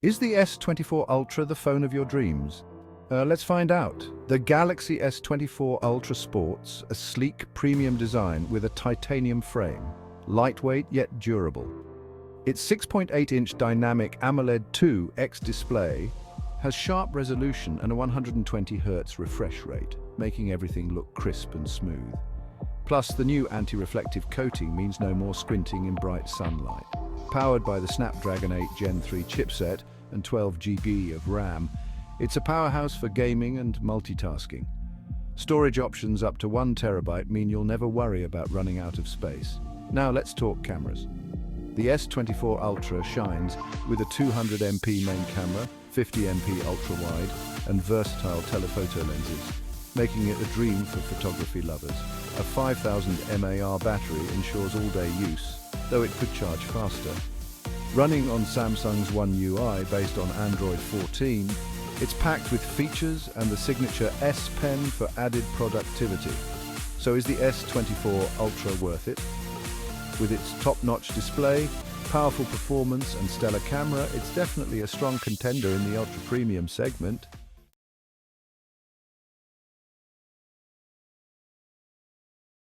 Is the S24 Ultra the phone of your dreams? Let's find out. The Galaxy S24 Ultra sports a sleek premium design with a titanium frame, lightweight yet durable. Its 6.8-inch dynamic AMOLED 2X display has sharp resolution and a 120Hz refresh rate, making everything look crisp and smooth. Plus, the new anti-reflective coating means no more squinting in bright sunlight. Powered by the Snapdragon 8 Gen 3 chipset and 12 GB of RAM, it's a powerhouse for gaming and multitasking. Storage options up to 1 TB mean you'll never worry about running out of space. Now let's talk cameras. The S24 Ultra shines with a 200MP main camera, 50MP ultra-wide, and versatile telephoto lenses, making it a dream for photography lovers. A 5000 mAh battery ensures all-day use, though it could charge faster. Running on Samsung's One UI based on Android 14, it's packed with features and the signature S Pen for added productivity. So is the S24 Ultra worth it? With its top-notch display, powerful performance and stellar camera, it's definitely a strong contender in the ultra-premium segment.